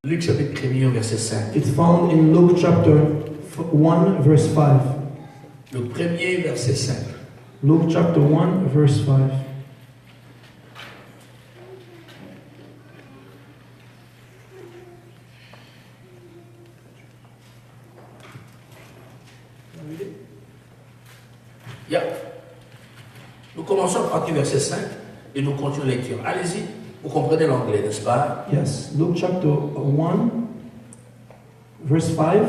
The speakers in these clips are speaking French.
Luc chapitre 1 au verset 5. It's found in Luke chapter 1 verse 5. Le premier verset 5. Luke chapter 1 verse 5. Yeah. Nous commençons à partir du verset 5 et nous continuons la lecture. Allez-y, vous comprenez l'anglais, n'est-ce pas? Yes, Luke chapter 1 verse 5.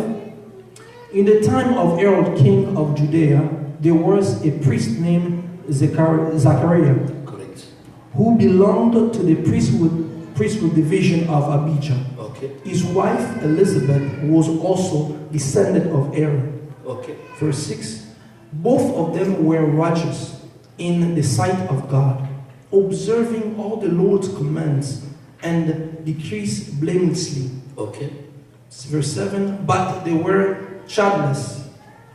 In the time of Herod, king of Judea, there was a priest named Zachariah, Correct. who belonged to the priesthood division of Abijah. Okay. His wife Elizabeth was also descendant of Aaron. Okay. Verse 6. Both of them were righteous in the sight of God, observing all the Lord's commands and decrees blamelessly. Okay. Verse 7. But they were childless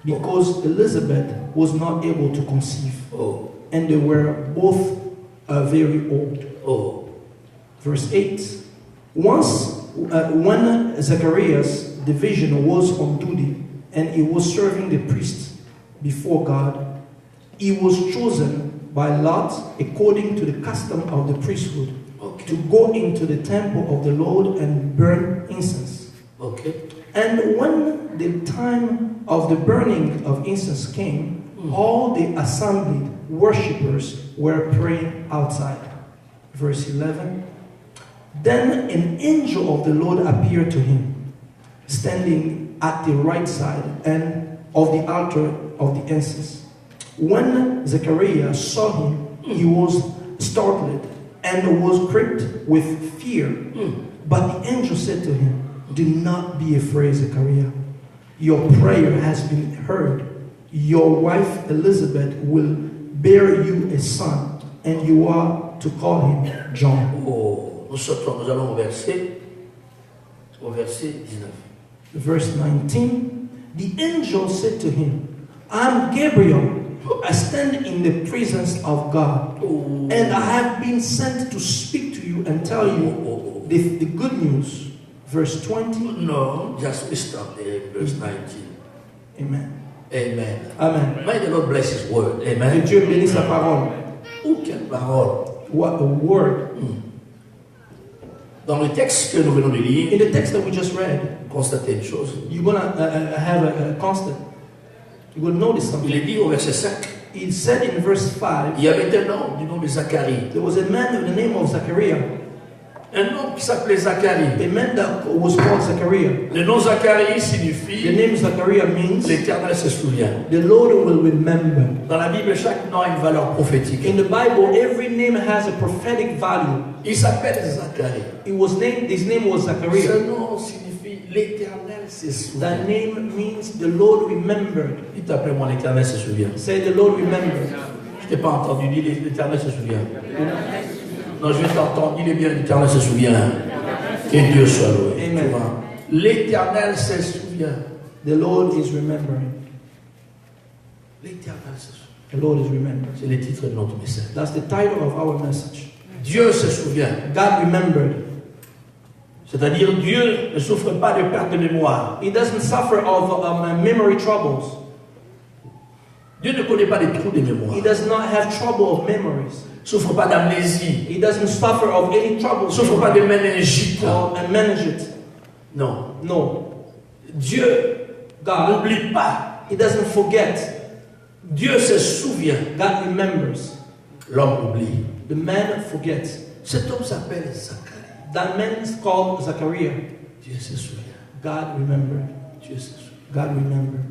because Elizabeth was not able to conceive. Oh. And they were both very old. Oh. Verse 8. Once, when Zacharias' division was on duty and he was serving the priest before God, he was chosen by Lot according to the custom of the priesthood to go into the temple of the Lord and burn incense. Okay. And when the time of the burning of incense came, all the assembled worshippers were praying outside. Verse 11. Then an angel of the Lord appeared to him, standing at the right side and of the altar of the incense. When Zechariah saw him, he was startled and was gripped with fear. But the angel said to him, do not be afraid, Zechariah. Your prayer has been heard. Your wife Elizabeth will bear you a son, and you are to call him John. Oh, nous allons au verset 19. Verse 19. The angel said to him, I'm Gabriel. I stand in the presence of God, and I have been sent to speak to you and tell you the good news. Verse 20. No, just stop there, verse 19. Amen. Amen. Amen. May the Lord bless His word. Amen. Que Dieu bénisse sa parole. Oh, quelle parole. What a word. Dans le texte que nous venons de lire, In the text that we just read, constatez une chose. you're going to have a constant. You're going to notice something. Il est dit au verset 5, It said in verse 5, il y avait un homme du nom de Zacharie. there was a man with the name of Zachariah. Un homme qui s'appelait Zacharie. A man that was called Zachariah. Le nom Zacharie The signifie name Zachariah means l'Éternel se souvient. the Lord will remember. Dans la Bible, chaque nom a une valeur prophétique. In the Bible, every name has a prophetic value. Il s'appelle Zacharie. His name was Zachariah. Ce nom signifie l'Éternel se souvient. That name means the Lord remembered. Il t'appelle moi l'Éternel se souvient. Say the Lord remembered. Je t'ai pas entendu dire l'Éternel se souvient. Non, je vais t'entendre, dis-le bien, l'Éternel se souvient. Que Dieu soit loué. Amen. Tu vois? L'Éternel se souvient. The Lord is remembering. L'Éternel se souvient. The Lord is remembering. C'est le titre de notre message. That's the title of our message. Dieu se souvient. God remembered. C'est-à-dire, Dieu ne souffre pas de perte de mémoire. He doesn't suffer of memory troubles. Dieu ne connaît pas les trous de mémoire. He does not have trouble of memories. Il ne souffre pas d'amnésie. He doesn't suffer of any trouble. Il ne souffre pas de méningite. Or meningite. Non. No. Dieu God, n'oublie pas. He doesn't forget. Dieu se souvient. God remembers. L'homme oublie. The man forgets. Cet homme s'appelle Zacharie. That man is called Zachariah. Dieu se souvient. God remembered. Dieu se souvient. God remembered.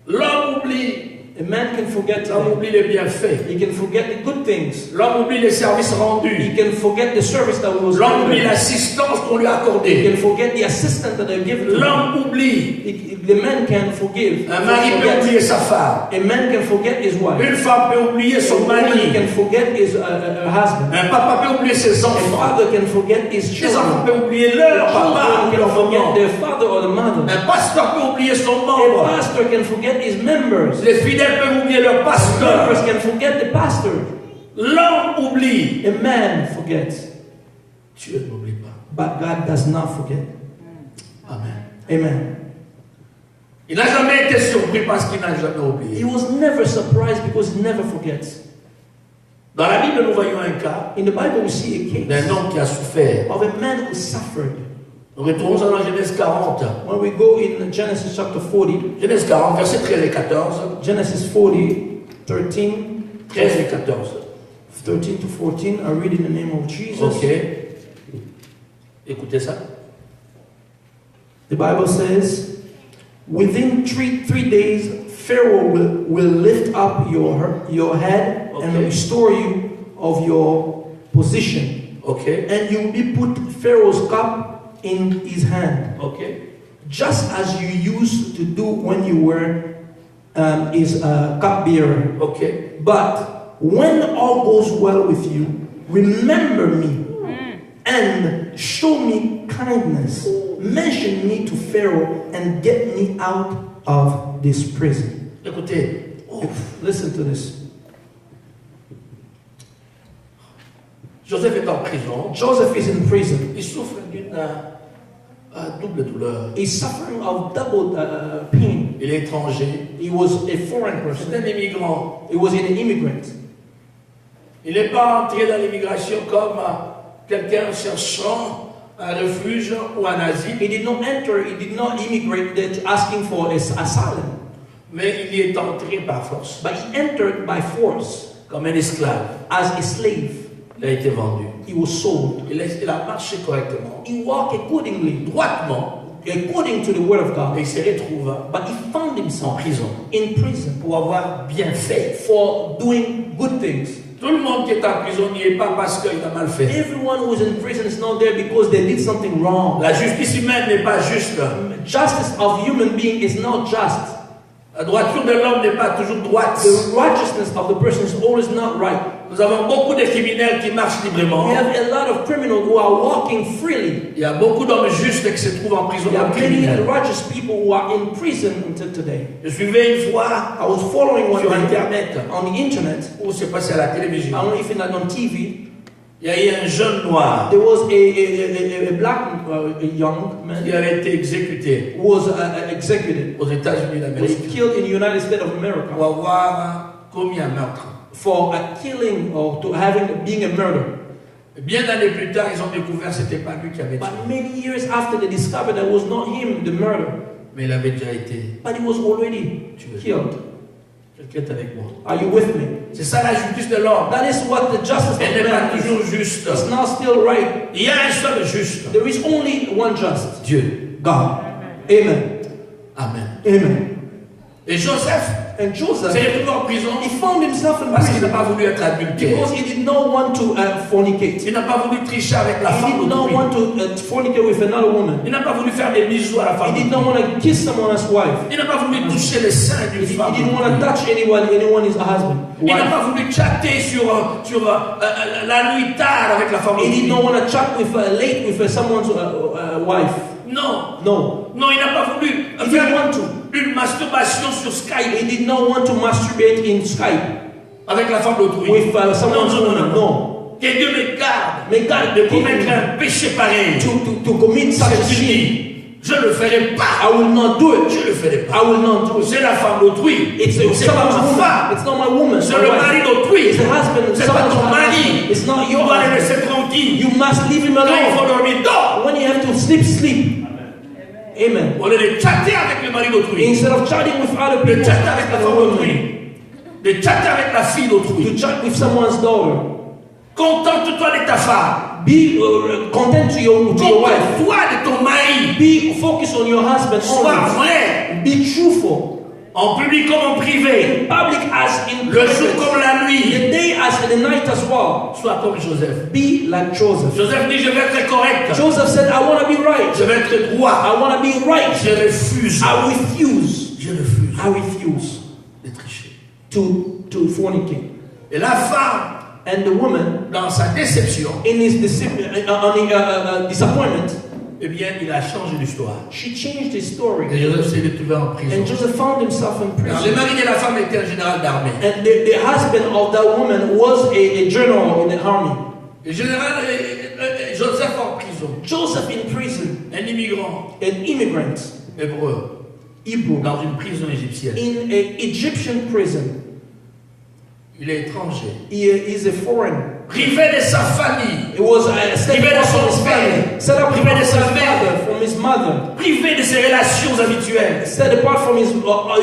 L'homme oublie. A man can forget. L'homme oublie les bienfaits. He can forget the good things. L'homme oublie les services He rendus. can forget the service that was L'homme oublie rendered. l'assistance qu'on lui a He accordée. can forget the assistance that they give to him. L'homme oublie. The man can forgive. Un mari peut oublier sa femme. A man can forget his wife. Une femme peut oublier son A woman mari. can forget his husband. Un papa peut oublier ses A enfants. father can forget his Les enfants children. peuvent oublier leur papa ou Children leur can forget maman. their father or the mother. Un pasteur peut oublier son A membre. pastor can forget his members. Les fidèles peuvent oublier leur pasteur. Members can forget the pastor. L'homme oublie. A man forgets. Dieu n'oublie pas. but God does not forget. Amen. Amen. Il n'a jamais été surpris parce qu'il n'a jamais oublié. He was never surprised because he never forgets. Dans la Bible, nous voyons un cas In the Bible, we see a d'un case homme qui a souffert. of a man who suffered. Nous retournons dans la Genèse 40. When we go in Genesis chapter 40, Genèse 40, versets 13 et 14. Genesis 40, 13, 13 et 14. 13 to 14, I read in the name of Jesus. Ok. Écoutez ça. The Bible says, within three days, Pharaoh will lift up your head and Okay. restore you of your position. Ok. And you will be put Pharaoh's cup in his hand, Ok. just as you used to do when you were his cupbearer. Ok. But when all goes well with you, remember me and show me kindness. Mention me to Pharaoh and get me out of this prison. Écoutez. Ouf. Listen to this. Joseph est en prison. Joseph is in prison. Il souffre d'une double douleur. He's suffering of double pain. Il est étranger. He was a foreign C'est person. un immigrant. He was an immigrant. Il n'est pas entré dans l'immigration comme quelqu'un cherchant un refuge ou un asile, He did not enter, he did not immigrate there asking for asylum. mais il y est entré par force, But he entered by force comme un esclave. as a slave. Il a été vendu. He was sold. Il a marché correctement, He walked accordingly, droitement, according to the word of et God. il se retrouve But he found en himself prison in prison pour avoir bien fait. for doing good things. Tout le monde qui est en prison n'y est pas parce qu'il a mal fait. Everyone who is in prison is not there because they did something wrong. La justice humaine n'est pas juste. Justice of human being is not just. La droiture de l'homme n'est pas toujours droite. The righteousness of the person is always not right. Nous avons beaucoup de criminels qui marchent librement. We have a lot of criminals who are walking freely. Il y a beaucoup d'hommes justes qui se trouvent en prison There are comme many criminels. righteous people who are in prison until today. Je suivais une fois I was following one sur day Internet, on the internet. ou c'est passé à la télévision. I don't know if it's on TV. Il y a eu un jeune noir There was a black a young man qui avait été exécuté who was executed, aux États-Unis was d'Amérique killed in the United States of pour America avoir commis un meurtre. for a killing or to being a murder. Bien d'années plus tard, ils ont découvert que c'était pas lui qui avait tué, But many years after they discovered that was not him, the murder, mais il avait déjà été but he was already killed. Quelqu'un est avec moi. Are you with me? C'est ça la justice de l'homme. That is what the justice of Elle n'est pas man is. toujours juste. It's not still right. Il y a un seul juste. There is only one just, Dieu. God. Amen. Amen. Amen. Et Joseph And Joseph, s'est retrouvé en prison he found himself in parce qu'il n'a prison pas voulu être adultère. because he did not want to fornicate. Il n'a pas voulu tricher avec la He femme did not d'autrui. want to fornicate with another woman. Il n'a pas voulu faire des bisous à la femme He did not d'autrui. want to kiss someone's wife. Il n'a pas voulu toucher les seins d'une He femme didn't want to d'autrui. touch anyone is a husband. Il n'a Wife. pas voulu chatter sur la nuit tard avec la femme He did d'autrui. not want to chat with late with someone's wife. Non. No. Non, il n'a pas voulu He didn't want to. une masturbation sur Skype He did not want to masturbate in Skype avec la femme d'autrui. with someone's Non, non, woman. non. No. Que Dieu me garde May God de keep commettre me un péché pareil. to commit such a C'est sin. fini. Je ne le ferai pas. I will not do it. Je ne le ferai pas. I will not do it. C'est la femme d'autrui. It's C'est pas someone's ma woman. femme. It's not my woman. C'est my le wife. mari d'autrui. It's the husband. C'est pas Someone's ton husband. mari. It's not Tu your dois le husband. laisser tranquille. You must leave him Quand il faut alone. dormir, dors. When you have to sleep, sleep. Amen. Au lieu de chatter avec le mari d'autrui, Instead of chatting with other de people, chatter avec la femme d'autrui, de chatter avec la fille d'autrui. to chat with someone's daughter. Contente-toi de ta femme. Be content to your wife. Contente-toi de ton mari. Be focused on your husband Sois only. vrai. Be truthful. En public comme en privé. In public as in Le jour private. comme la nuit. The day as the night as well. Sois comme Joseph. Be like Joseph. Joseph dit, je vais être correct. Joseph said, I want to be right. Je vais être droit. I want to be right. Je refuse. I refuse. Je refuse I refuse de tricher. to fornicate. Et la femme, And the woman, dans sa déception, in his disappointment, eh bien, il a changé l'histoire. she changed his story. Et Joseph s'est retrouvé en And prison. Joseph found himself in Alors, prison. le mari de la femme était un général d'armée. And the husband of that woman was a general in the army. Le général Joseph en prison. prison. Joseph in prison, Un immigrant an immigrant, hébreu Hebrew, dans une prison égyptienne. in an Egyptian prison. Il est étranger. He is a foreigner. Privé de sa famille. It was set Privé de apart son from his père. family, set apart Privé from de his sa mère. father, from his mother, Privé de ses relations habituelles. set apart from his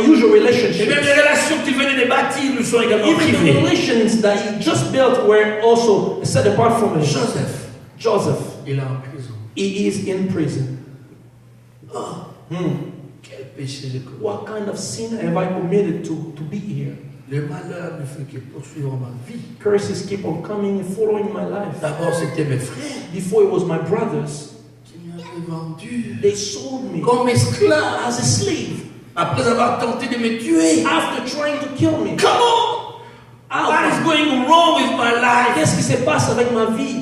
usual Et relationships. même les relations qu'il venait de bâtir lui sont également Even the privées. relations that he just built were also set apart from him. Joseph, Joseph, il est en prison. he is in prison. Oh, quel péché j'ai commis. What kind of sin have I committed to be here? Le malheur ne fait que poursuivre ma vie. Curses keep on coming and following my life. D'abord, c'était mes frères Before it was my brothers, qui m'avaient vendu they sold me comme esclave as a slave après avoir tenté de me tuer. after trying to kill me. Comment? What is going wrong with my life? Qu'est-ce qui se passe avec ma vie?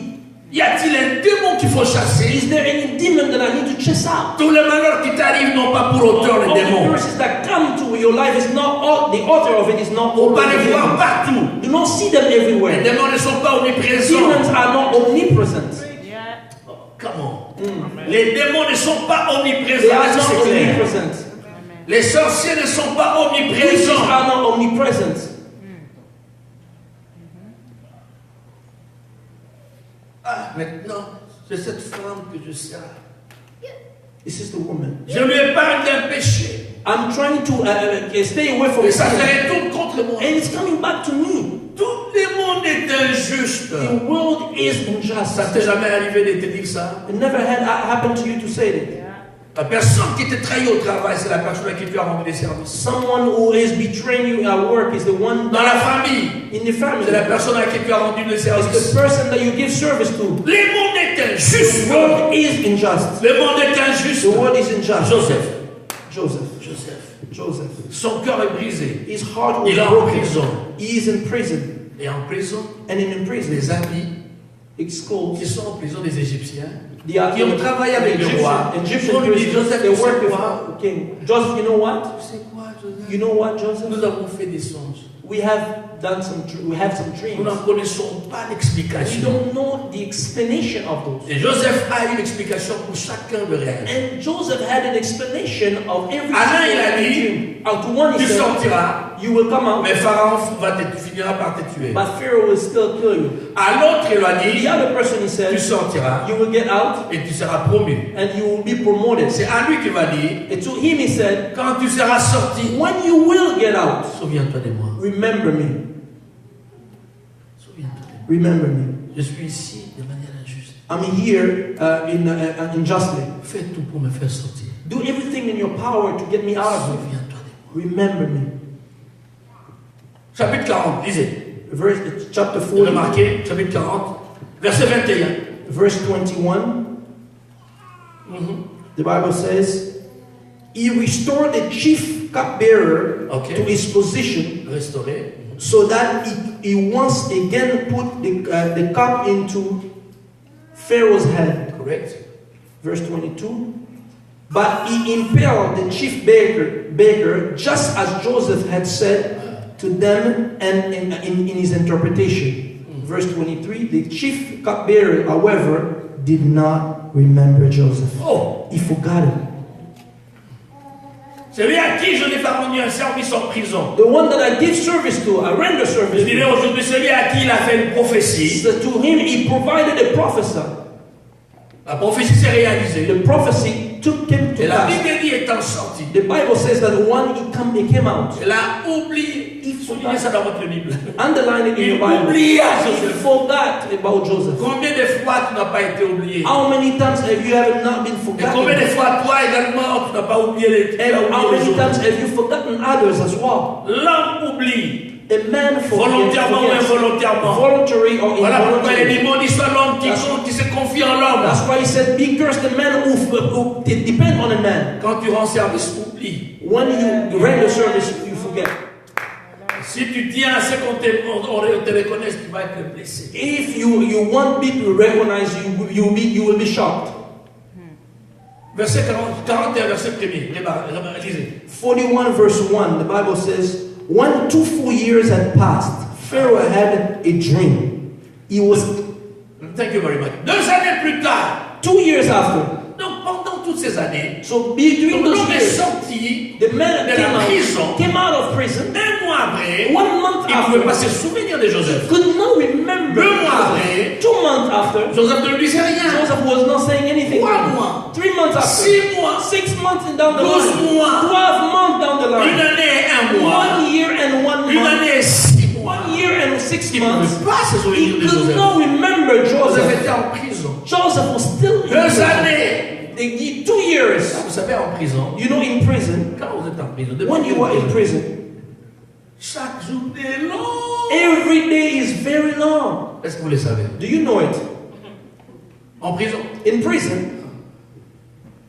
Y a-t-il un démon qu'il faut chasser? Is there any demon that I need to chase out? Tous les malheurs qui t'arrivent n'ont pas pour auteur les All the démons. curses that come to your life is not all, the author of it is not On all va the les voir demons. partout. You don't see them Les everywhere. démons ne sont pas omniprésents. Demons are not omnipresent. Comment? Les démons ne sont pas They omniprésents. are Est-ce que not c'est clair? omnipresent. Les sorciers ne sont pas Witches omniprésents. are not omnipresent. Ah, maintenant, c'est cette femme que je sers. This is the woman. Je lui épargne d'un péché. I'm trying to stay away from Et ça se sin. retourne contre moi. And it's coming back to me. Tout le monde est injuste. The world is unjust. Ça t'est jamais arrivé de te dire ça? It never had happened to you to say that. La personne qui te trahit au travail, c'est la personne à qui tu as rendu des services. Someone who is betraying you at work is the one Dans la famille, in the family. c'est la personne à qui tu as rendu des It's services. the person that you give service to. Le monde est injuste. The world is unjust. Le monde est injuste. The world is unjust. Joseph. Joseph. Son cœur est brisé. His heart was Il est en broken. prison. He is in prison. Et en prison, And in prison, les amis it's called qui sont en prison des Égyptiens, the qui ont travaillé avec le roi, Egyptian on lui dit, prisoners, Joseph, they tu sais work with quoi? the king. Joseph, you know what? Tu sais quoi, Joseph? You know what, Joseph? Nous avons fait des songes. We have some Nous dreams. n'en connaissons pas We l'explication. don't know the explanation of those. Et Joseph a une explication pour chacun de rêve. And Joseph had an explanation of every À l'un, il a single dit, dream. To one he Tu said, sortiras, you will come out, mais Pharaon finira par te tuer. but Pharaoh will still kill you. À l'autre, il a The dit, other person he tu said, sortiras you will get out et tu seras promu. and you will be promoted. C'est à lui qui va dire, And to him he said, quand tu seras sorti, when you will get out, souviens-toi de moi. remember me. Souviens-toi de moi. Remember me. Je suis ici de manière injuste. I'm here unjustly. Fais tout pour me faire sortir. Do everything in your power to get me out of here. Souviens-toi de moi. Remember me. Chapitre 40, lisez. Chapter 40, Remarquez, chapitre 40, verset 21. verse 21. The Bible says, he restored the chief cupbearer Okay. to his position, Restauré. so that he once again put the cup into Pharaoh's hand. Correct. Verse 22. But he impaled the chief baker, just as Joseph had said to them and in his interpretation. Verse 23. The chief cupbearer, however, did not remember Joseph. Oh, He forgot him. celui à qui je n'ai pas rendu un service en prison. The one that I give service to, I render Je service dirais to. aujourd'hui celui à qui il a fait une prophétie. So to him, he provided a prophecy. La prophétie s'est réalisée. The prophecy took him to Et la pass. Bible dit étant sorti. The Bible says that when he came out, Elle a oublié. Soulignez ça dans votre Bible. underline it in Il the Bible. oublia He Joseph. forgot about Joseph. Combien de fois tu n'as pas été oublié? How many times have you not been Et combien de forgotten? fois toi également tu n'as pas oublié les And how many times have you forgotten others as well? L'homme oublie. A man Volontairement ou forgets. involontairement. Voluntary or Voilà pourquoi les involuntary. démons disent soit l'homme qui se confie en l'homme. That's why he said, be cursed the man who depend on a man. Quand tu rends service, oublie. When you render service, you forget. Si tu tiens à ce qu'on te reconnaisse, tu vas être blessé. If you want people to recognize you, you will be shocked. Verset 41, verset 1er. Lisez. 41 verse 1, the Bible says, when 2 full years had passed, Pharaoh had a dream. He was Thank you very much. 2 années plus tard, 2 2 years after. Donc pendant toutes ces années, So between those l'homme est years, sorti the man de la prison. came out of prison. Un mois après, 1 month il ne pouvait pas after, se souvenir de Joseph. could not remember. 2 mois après, 2 months after, Joseph ne lui disait rien. Joseph was not saying anything. 3 mois, 3 months after, 6 mois, 6 months down the 12 line, mois, 12 months down the une line, année et un mois, 1 year and 1 une month, année et 6 mois. 1 year and 6 Il ne months. pouvait pas se souvenir He de could Joseph. not remember Joseph Joseph. était en prison. Joseph was still in 2 prison. années. They give 2 years. Vous savez, en prison, You know, in prison, quand vous êtes en prison, when you are in prison, chaque jour est long. every day is very long. Est-ce que vous le savez? Do you know it? En prison, In prison,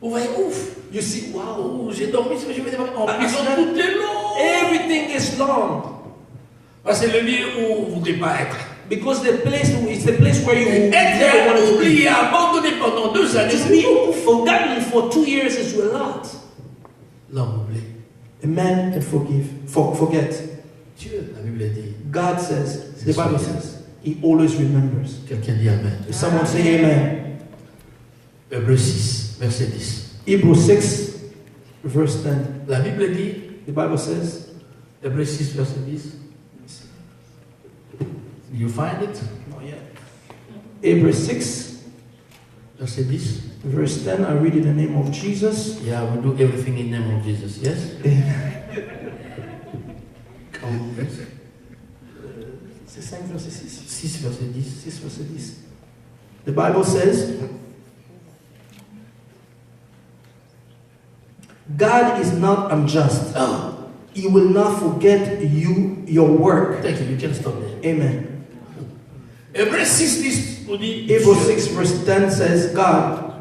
vous voyez, ouf, you see, wow, j'ai dormi, je vais dormir. En Ah, prison, ah, tout est long. everything is long. Parce que c'est le lieu où vous ne voulez pas être. Because the place is the place where you never Être want to be. oublié, abandonné pendant 2 années, To c'est be beaucoup. forgotten for 2 years is a lot. L'homme oublie. A man can forget. Dieu, la Bible dit. God says, the Bible says, He always remembers. Quelqu'un dit Amen. If someone say Amen. Hébreux 6, verset 10. Hebrews 6, verse 10. La Bible dit, The Bible says, Hébreux 6, verset 10. You find it? not yet. Hebrews 6, Verset 10. verse 10. I read in the name of Jesus. Yeah, we do everything in the name of Jesus. Yes? C'est 5 verset 6. 6, verset 10. 6 verset 10. The Bible says, God is not unjust. Oh, He will not forget your work. thank you. You can stop there. Amen. Hébreux 6, 10 nous dit Hebrews Dieu 6 verse 10 says, God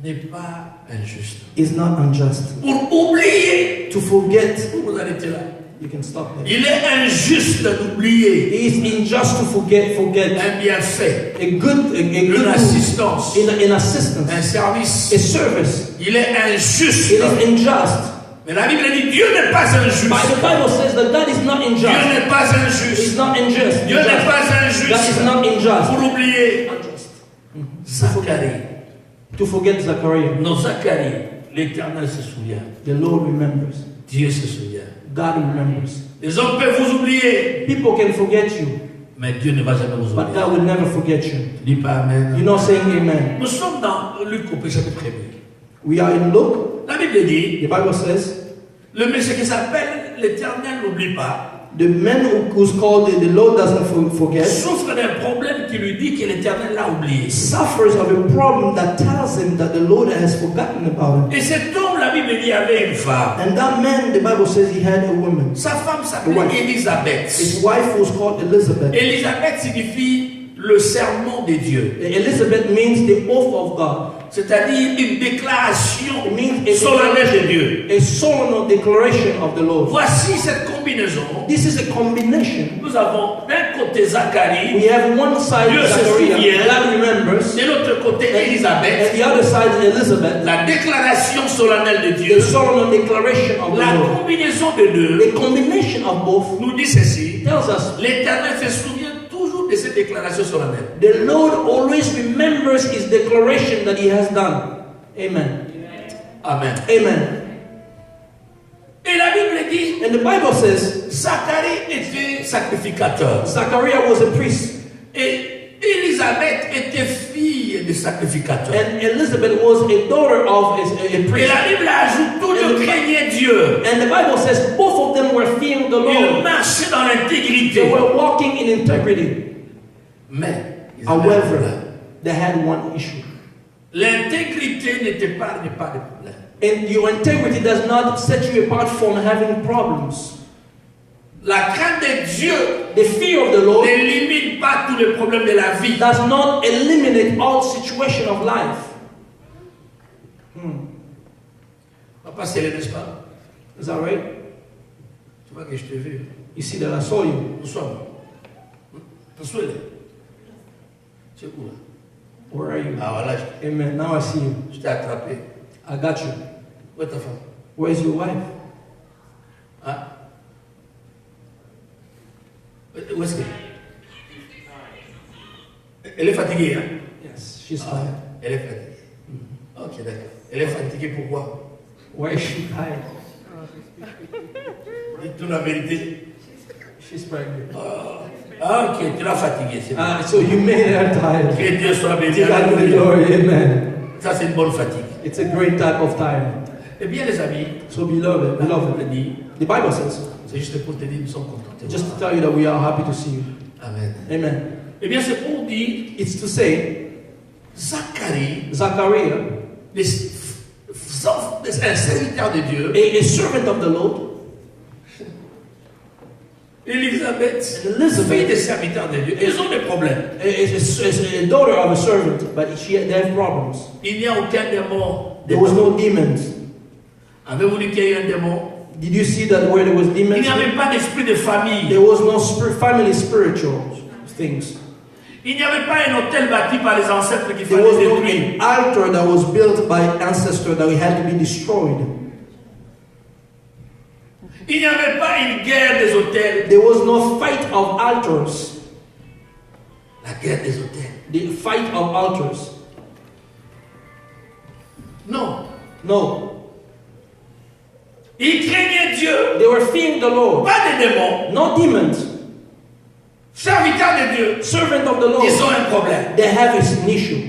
n'est pas injuste. is not unjust. Pour oublier, To forget, vous arrêtez là. you can stop there. Il est injuste d'oublier He is unjust to forget un bienfait, a good une good assistance, in assistance, un service. a service. Il est injuste. It is unjust. Mais la Bible dit Dieu n'est pas injuste. But the Bible says that God is not Dieu unjust. n'est pas He's injuste. not unjust. Dieu n'est pas God is injuste. not unjust. Pour oublier Unjust. Zacharie. To forget Zachariah. Non, Zacharie, l'Éternel se souvient. The Lord remembers. Dieu se souvient. God remembers. Les hommes peuvent vous oublier, People can forget you, mais Dieu ne va jamais vous but oublier. God will never forget you. Dis pas Amen. You're not saying amen. Nous sommes dans Luc au chapitre 1er. We are in Luke. La Bible dit, The Bible says, le monsieur qui s'appelle l'Éternel n'oublie pas, the man who's called the Lord doesn't forget, souffre d'un problème qui lui dit que l'Éternel l'a oublié. suffers of a problem that tells him that the Lord has forgotten about him. Et cet homme, la Bible dit, avait une femme. And that man, the Bible says he had a woman. Sa femme s'appelait Ouais. Élisabeth. His wife was called Elizabeth. Élisabeth signifie le serment des dieux, Elizabeth means the oath of God. c'est-à-dire une déclaration It means a, solennelle de Dieu. a solemn declaration of the Lord. Voici cette combinaison. This is a combination. Nous avons d'un côté Zacharie, We have one side Dieu se Zachariah, souvient. God remembers, de l'autre côté Élisabeth, and the other side Elizabeth, la déclaration solennelle de the Dieu. solemn declaration of the La Lord. combinaison des deux The combination of both nous dit ceci. tells us L'Éternel se souvient toujours de cette déclaration solennelle. the Lord always remembers his declaration that he has done. Amen. Amen. Amen. Et la Bible dit, And the Bible says Zacharie était sacrificateur. Zachariah was a priest Et Élisabeth était fille de sacrificateur. and Elizabeth was a daughter of a Et priest. la Bible ajoute, tous deux craignaient Dieu. And the Bible says both of them were fearing the Ils Lord. marchaient dans They l'intégrité. were walking in integrity. Mais, ils avaient un However, problème. they had one issue. L'intégrité n'est pas de problème. And your integrity does not set you apart from having problems. La crainte de Dieu The fear of the Lord n'élimine pas tous les problèmes de la vie. does not eliminate all situations of life. Papa, c'est n'est-ce pas? Is that right? Tu vois que je t'ai vu. You see that I saw you. Nous sommes. Nous sommes là. Tu es où là? Where are you? Ah voilà, Amen. Now I see you. je t'ai attrapé. I got you. Où est ta femme? Where's your wife? Hein? Où est-ce qu'elle est? Elle est fatiguée, hein? Yes, she's tired. Elle est fatiguée. Ok, d'accord. Elle est fatiguée pourquoi? Why is she tired? Dites-nous la vérité. She's pregnant. Ah, ok, tu l'as fatiguée. C'est bon. So you made her tired. Que Dieu soit béni. To God be the Alléluia. glory, amen. Ça, c'est une bonne fatigue. It's a great type of tiredness. Eh bien, les amis, So beloved, je beloved, le dis, the Bible says, c'est juste pour te dire, nous sommes contents. de te just to voir. tell you that we are happy to see you. Amen. Amen. Eh bien, c'est pour dire, It's to say, Zacharie, Zachariah, un serviteur de Dieu, a servant of the Lord, Élisabeth, and Elizabeth, fille des serviteurs de Dieu, ils ont des problèmes. is a daughter of a servant, but they have problems. Il n'y a aucun démon. There was no demons. Avez-vous dit qu'il y a eu un démon? Did you see that where there was Il demons? n'y avait pas d'esprit de famille. There was no family spiritual things. Il n'y avait pas un hôtel bâti par les ancêtres qu'il There fallait was no détruire. altar that was built by ancestors that had to be destroyed. Il n'y avait pas une guerre des hôtels. There was no fight of altars. La guerre des hôtels. The fight of altars. Non. No. Ils craignaient Dieu. They were fearing the Lord. Pas des démons. No demons. Serviteurs de Dieu. Servant of the Lord. Ils ont un problème. They have an issue.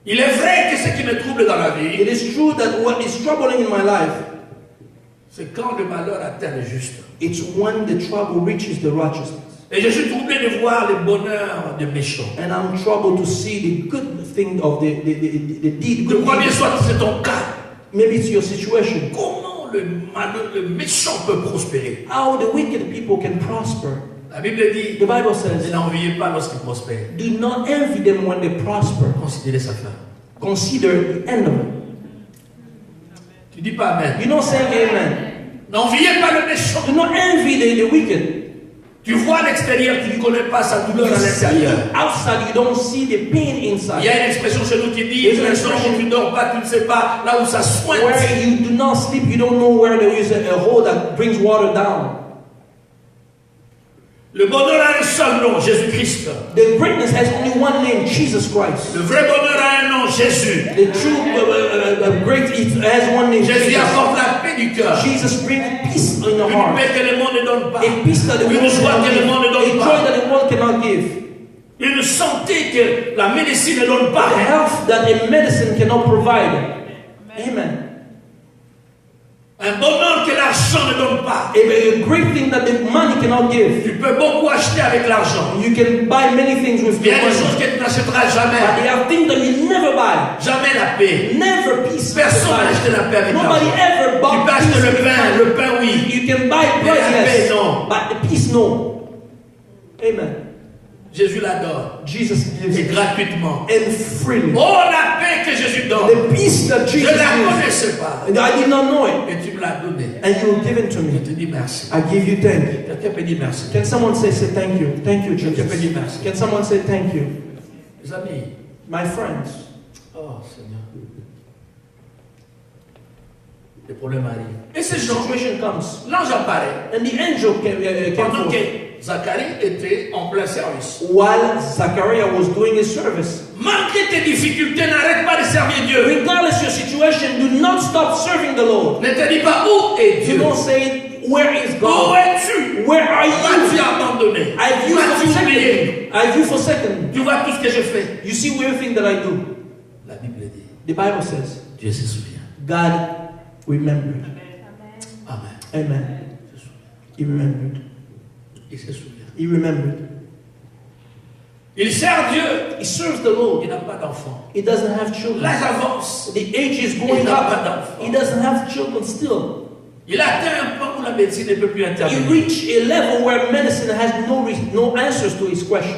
Il est vrai que ce qui me trouble dans la vie, It is true that what is troubling in my life, c'est quand le malheur atteint le juste. it's when the trouble reaches the righteousness. Et je suis troublé de voir le bonheur des méchants. And I'm troubled to see the good thing of the deed. Je Good crois bien deed. soit que c'est ton cas. Maybe it's your situation. Comment le méchant peut prospérer? How the wicked people can prosper. La Bible dit, The Bible says, ne l'enviez pas lorsqu'il prospère. do not envy them when they prosper. Considérez sa fin. Consider the end of it. Tu dis pas Amen. You don't say amen. N'enviez pas le méchant. Do not envy the wicked. Tu vois à l'extérieur, tu ne connais pas sa douleur à l'intérieur. Outside, you don't see the pain Il y inside. a une expression chez nous qui dit, There's an le son expression- où tu ne dors pas, tu ne sais pas là où ça soigne. Where you do not sleep, you don't know where there is a hole that brings water down. Le bonheur a un seul nom, Jésus-Christ. The greatness has only one name, Jesus Christ. Le vrai bonheur a un nom, Jésus. The true great it has one name, Jésus Jesus. apporte la paix du cœur. Jesus brings peace in the Une heart. paix que le monde ne donne pas. A peace that the Une world joie cannot que le give. monde ne A donne joy pas. that the world cannot give. Une santé que la médecine ne donne A pas. health that a medicine cannot provide. Amen. Un bonheur que l'argent ne donne pas. A great thing that the money cannot give. Tu peux beaucoup acheter avec l'argent. You can buy many things with Il y your a des money. choses que tu n'achèteras But jamais. there are things that you never buy. Jamais la paix. Never peace. Personne n'a acheté la paix avec Nobody l'argent. ever Tu bought peux acheter peace le with pain, money. le pain oui. You can buy Mais bread, la paix yes. non. But the peace, no. Amen. Jésus l'adore. Jesus gives Et it. gratuitement. And freely. Oh la paix que Jésus donne. The peace that Je Jesus ne la gives. connaissais pas. And I did not know it. Et tu me l'as donné. And you give it to Je me. te dis merci. I give you thank you. Quelqu'un peut dire merci. Can someone say thank you? Thank you, Quelqu'un peut dire Jesus. merci. Can someone say thank you? Les amis. My friends, Oh Seigneur. Les problèmes arrivent. Et ces the gens, situation comes. l'ange apparaît. And the angel came Pendant forth. que Zacharie était en plein service. While Zachariah was doing his service. Malgré tes difficultés, n'arrête pas de servir Dieu. Regardless your situation, do not stop serving the Lord. Ne te dis pas où est You Dieu. don't say, where is Où God? es-tu? Where are M'as-tu you? abandonné? Have you M'as-tu forsaken oublié? me? Have you forsaken me? Tu vois tout ce que je fais. You see everything that I do. La Bible dit, The Bible says, Dieu se souvient. God remembered. Amen. Amen. Il se souvient. He remembered. Il se souvient. He remembered. Il sert Dieu. He serves the Lord. Il n'a pas d'enfant. He doesn't have children. L'âge avance. The age is going up. He doesn't have children still. Il atteint un point où la médecine ne peut plus He intervenir. reached a level where medicine has no answers to his question.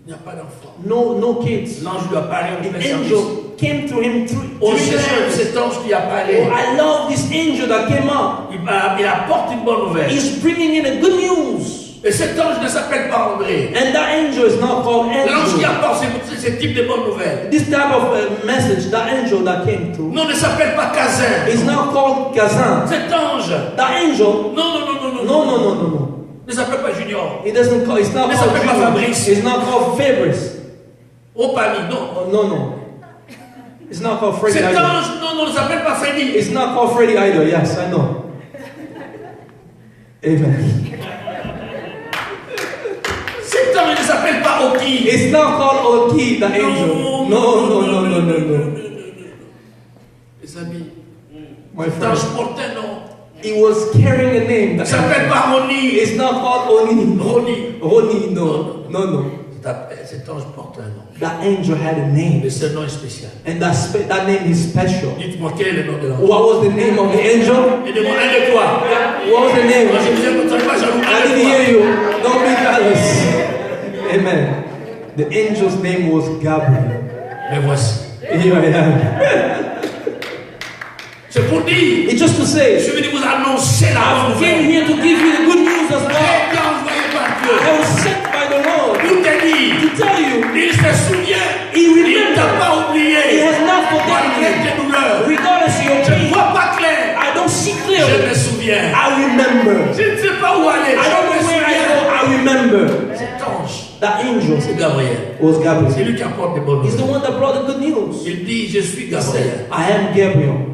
Il n'y a pas d'enfant. No kids. L'ange lui apparaît en The plein service. angel came to him Oh, through j'aime service. cet ange qui apparaît. Oh, I love this angel that came up. Il apporte une bonne nouvelle. He's bringing in a good news. Et cet ange ne s'appelle pas André. And that angel is not called L'ange qui angel. apporte ce type de bonnes nouvelles. This type of message, that angel that came through, Non, ne s'appelle pas Kazin. is not called Kazan. Cet ange. That angel, Ne s'appelle pas Junior. it doesn't call, it's not Mais ça called s'appelle pas Junior. Fabrice. It's not called Fabrice. Opani, non. Oh, no. It's not called Freddy Cet either. ange, non, on ne s'appelle pas Freddy. It's not called Freddy either. Yes, I know. Amen. Cet ange ne s'appelle pas Oki. It's not called Oki, the angel. No. Les amis, My cet ange friend, porte un nom. he was carrying a name. Il The ne s'appelle angel. pas Roni. It's not called Oni. Roni. No. Cet ange porte un nom. That angel had a name, Mais ce nom est spécial. and that name is special. Dites-moi quel est le nom de l'ange. What was the name of the angel? Et demande un de toi. What was the name? Moi, je ne vous ai pas jaloux. I Un didn't de hear toi. you. Don't be jealous. Amen. The angel's name was Gabriel. Mais voici. Here I am. C'est pour dire. It's just to say, Je suis venu vous annoncer la bonne I came nouvelle. here to give you the good news as well. Très bien envoyé par Dieu. I was sent by the Lord Pour te dire. to tell you, Il se souvient. He Il ne remembers. t'a pas He oublié. has not forgotten Malgré you. tes douleurs. Regardless of your Je ne pain, vois pas clair. I don't see Je clearly. me souviens. I remember. Je ne sais pas où aller. I Je don't me know where I souviens. go. I remember. Cet ange, That angel c'est Gabriel. was C'est Gabriel. lui qui apporte des bonnes He's the nouvelles. one that brought the good news. Il dit, je suis He Gabriel. said, I am Gabriel.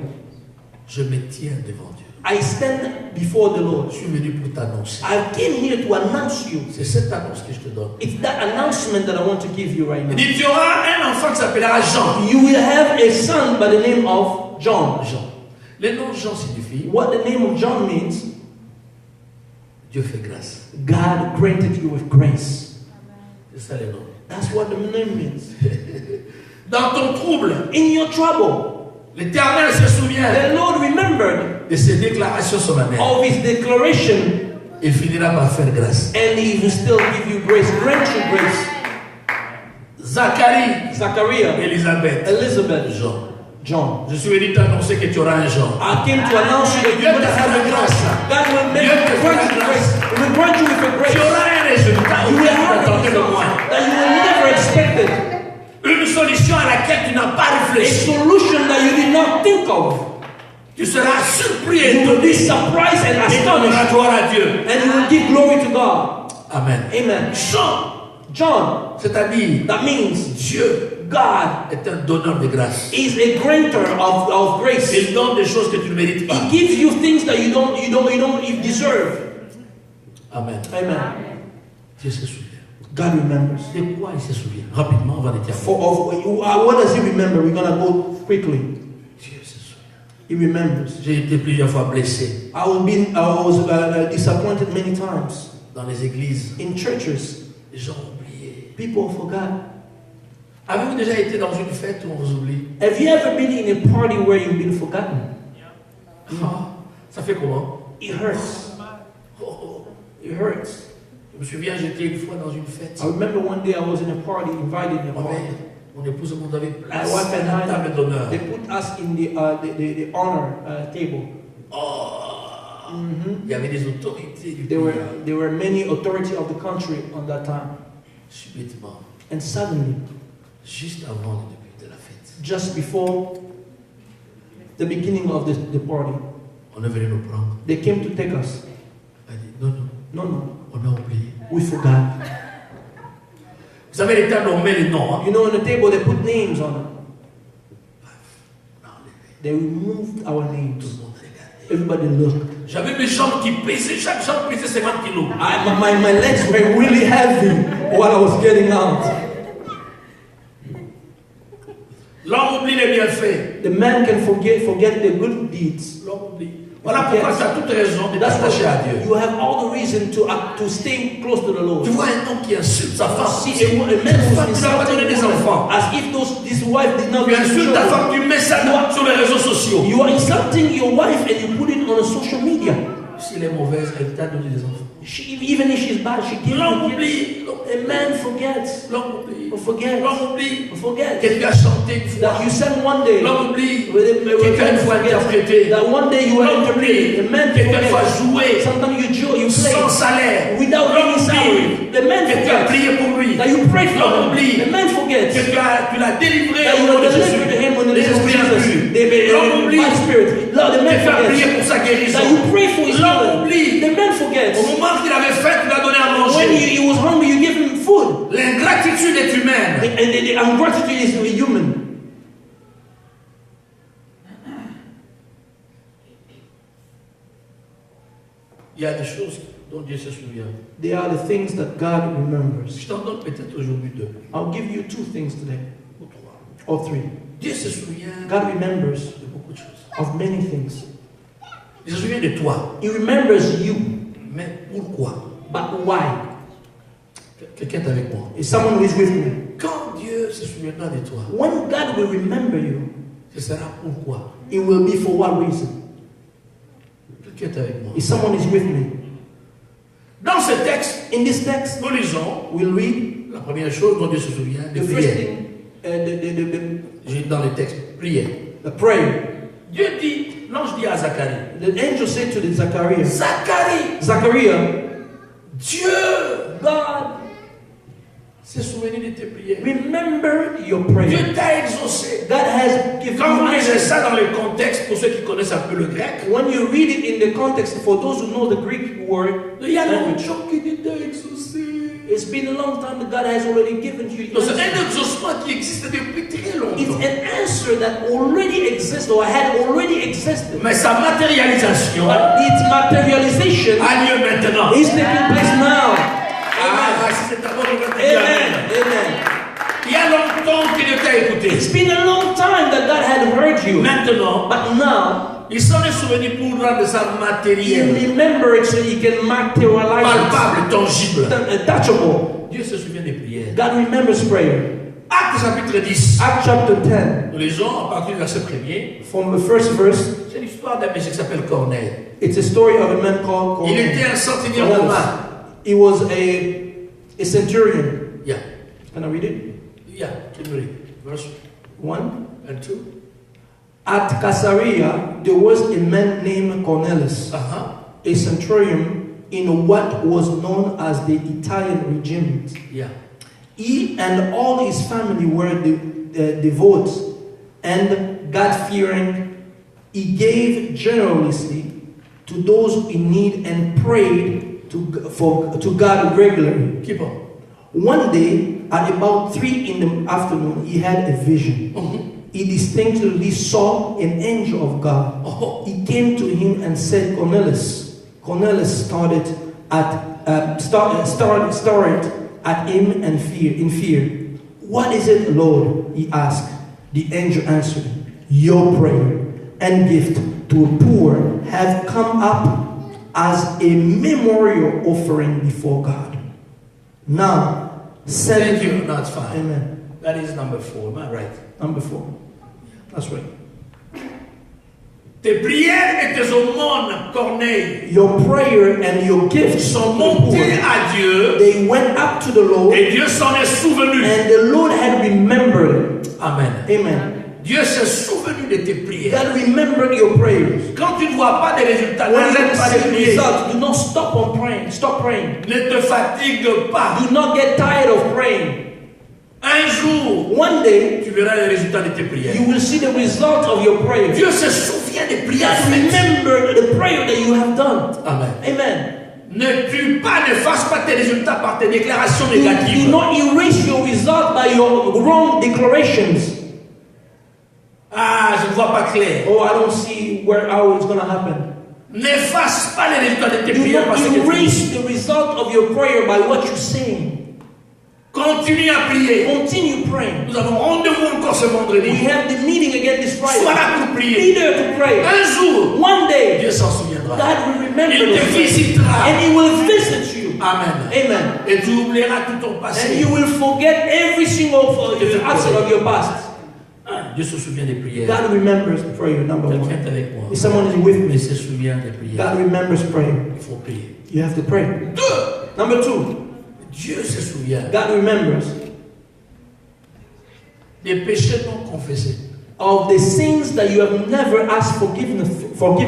Je me tiens devant Dieu. I stand before the Lord. Je suis venu pour t'annoncer. I came here to announce you. C'est cette annonce que je te donne. It's that announcement that I want to give you right Il now. dit, tu auras un enfant qui s'appellera Jean. You will have a son by the name of John. Jean. Le nom Jean signifie What the name of John means, Dieu fait grâce. God granted you with grace. C'est ça le nom. That's what the name means. Dans ton trouble, In your trouble, l'Éternel se souvient the Lord remembered de ses déclarations solennelles. of his declaration, Il finira par faire grâce. and he will still give you grace, grant you grace. Zacharie, Zachariah, Élisabeth, Elizabeth, Jean. John. Je suis venu t'annoncer que tu auras un Jean. I came to announce you that Dieu you're te going to have fera a grâce. grace. God will make Dieu te you fera grant you grâce. grace. He will grant you with a Tu grace. auras un résultat You auquel will tu have a t'attendais le result moins. that you will never expected. Une solution à laquelle tu n'as pas A réfléchi. solution that you did not think of. Tu seras surpris et You will be étonné. surprised and Et tu donneras astonished. gloire à Dieu. And you will give glory to God. Amen. Amen. Jean, John, c'est-à-dire that means Dieu God est un donneur de grâce. is a granter of grace. Il donne des choses que tu ne mérites pas. He gives you things that you don't deserve. Amen. Amen. Dieu se souvient. God remembers. De quoi il se souvient? Rapidement, on va les terminer. What does he remember? We're gonna go quickly. Dieu se souvient. He remembers. J'ai été plusieurs fois blessé I was disappointed many times dans les églises. in churches. Les gens ont oublié. People forgot. Avez-vous déjà été dans une fête où on vous oublie? Have you ever been in a party where you've been forgotten? Ah, ça fait comment? It hurts. Oh, It hurts. je me souviens, j'étais une fois dans une fête. I remember one day I was in a party, invited in a party. Mon épouse m'en avait My placé wife and à la table I, d'honneur. they put us in the honor table. Oh, Mhm. il y avait des autorités du There pays. were many authorities of the country on that time. Subitement, And suddenly, juste avant le début de la fête, just before the beginning of the party, on est venu nous prendre. they came to take us. Elle a dit, non, non, No, on a oublié. we forgot. Vous savez, les tables, on met les noms. Hein? You know, on the table, they put names on it. On a enlevé. They removed our Tout names. le monde regardait. Everybody looked. J'avais mes jambes qui pesaient, chaque jambe pesait 50 kilos. My legs were really heavy while I was getting out. L'homme oublie les bienfaits. The man can forget the good deeds. L'homme oublie. Voilà pourquoi tu as toute raison de That's t'attacher à Dieu. why you have all the reason to stay close to the Lord. Tu vois un homme qui insulte sa femme. See C'est a man ta who's femme, tu n'as pas donné des insulting enfants. as if this wife did not Tu give insultes ta children. femme, tu mets ça sur les réseaux sociaux. You are insulting your wife and you put it on social media. Si elle est mauvaise, elle t'a donné des enfants. Even if she's bad, she gives L'homme you oublie. A man forgets. L'homme oublie. Forget. L'homme oublie. Forget Que tu as chanté une fois. that you sang one day. L'homme oublie. With Quelqu'un une fois interprété. that one day you were L'homme interpreting. oublie. The man Quelqu'un une fois forgets. joué. Sometimes you play Sans salaire. without L'homme any salary. oublie. The man Que tu as forgets prié pour lui. that you prayed for L'homme him. oublie. The man forgets Que tu l'as délivré that au you nom were de Jésus. delivered to him when the Les name of esprits Jesus. impurs. L'homme oublie. Bad spirit. Lord, the Que man tu as prié forgets pour sa guérison. that you pray for his L'homme healing. oublie. The man forgets Au moment qu'il avait faim, tu lui as donné à when manger. he was hungry, you gave him food. L'ingrat L'ingratitude est humaine. The ingratitude is human. Il y a des choses dont Dieu se souvient. They are the things that God remembers. Je t'en donne peut-être aujourd'hui 2. I'll give you 2 things today, Ou 3. or 3. Dieu se souvient God remembers de beaucoup de choses. of many things. Il se souvient de toi. He remembers you, Mais pourquoi? but why? Quelqu'un est avec moi. Is someone who is with me? Quand Dieu se souviendra de toi, When God will remember you, ce sera pourquoi? it will be for what reason? Quelqu'un est avec moi. If someone is with me. Dans ce texte, In this text, nous lisons we'll read la première chose dont Dieu se souvient, de the first prière. thing, J'ai dans le texte, prière. the prayer. Dieu dit, l'ange dit à Zacharie, The angel said to the Zachariah, Zacharie, Dieu God, s'est souvenu de tes prières. remember your prayer. Dieu t'a exaucé. God has given Quand vous you lisez answers. ça dans le contexte, pour ceux qui connaissent un peu le grec, When you read it in the context, for those who know the Greek word, il y a longtemps qu'il dit t'a exaucé. it's been a long time that God has already given you. Donc c'est un exaucement qui existe depuis très It's longtemps. an answer that already exists or had already existed. Mais sa matérialisation But its materialization a lieu maintenant. is taking place now. Ah, si c'est ta bonne nouvelle, dis Amen. amen. Amen. Il y a longtemps qu'il t'a écouté. It's been a long time that God had heard you. Maintenant, But now, il s'en est souvenu pour rendre ça He matériel, remembered so He can materialize palpable, tangible. it, touchable. Dieu se souvient des prières. God remembers prayer. Acte chapitre 10. Acts chapter 10, Nous lisons à partir du verset 1er. from the first verse, C'est l'histoire d'un monsieur qui s'appelle Corneille. it's a story of a man called Il Cornelius. était un centenier romain. He was a centurion. Yeah. Can I read it? Yeah. Can you read? Verse 1. 1 2. At Caesarea, there was a man named Cornelius, a centurion in what was known as the Italian regiment. Yeah. He and all his family were devout and God-fearing. He gave generously to those in need and prayed to God regularly. Keep on. One day, at about 3 in the afternoon, he had a vision. He distinctly saw an angel of God. He came to him and said, Cornelius. Cornelius started at him and in fear. What is it, Lord? He asked. The angel answered, your prayer and gift to the poor have come up as a memorial offering before God. Now, Thank you. No, it's fine. Amen. That is number 4. Am I right? Number 4. That's right. Tes prières et tes aumônes, Corneille, Your prayer and your gifts sont to the poor, montées à Dieu they went up to the Lord, et Dieu s'en est souvenu. and the Lord had remembered it. Amen. Amen. Dieu s'est souvenu de tes prières. God remembered your prayers. Quand tu ne vois pas de résultats, When you n'arrête pas de see prier. results, do not stop on praying. Stop praying. Ne te fatigue pas. Do not get tired of praying. Un jour, One day, tu verras les résultats de tes prières. you will see the result of your prayers. Dieu se souvient des prières God faites. remember the prayer that you have done. Amen. Amen. Ne tue pas, ne fasse pas tes résultats par tes déclarations Do négatives. not erase your result by your wrong declarations. Ah, je ne vois pas clair. Oh, I don't see how it's going to happen. N'efface pas les résultats de tes Do prières parce not que tu erase the result of your prayer by what you're saying. continue à prier. Continue praying. Nous avons rendez-vous encore ce We vendredi. have the meeting again this Friday. Sois là pour Be prier. there to pray. Un jour, One day, Dieu s'en souviendra. God will remember Il te those things. visitera. And He will visit you. Amen. Amen. Et tu oublieras tout ton And passé. you will forget every single aspect of your past. Ah, Dieu se souvient des prières. God remembers prayer, number Quelqu'un one. est avec moi. If someone is with Il me, se souvient des prières. God remembers prayer. Il faut prier. You have to pray. 2. Number 2, Dieu se souvient God remembers des péchés non confessés. of the sins that you have never asked forgiveness for.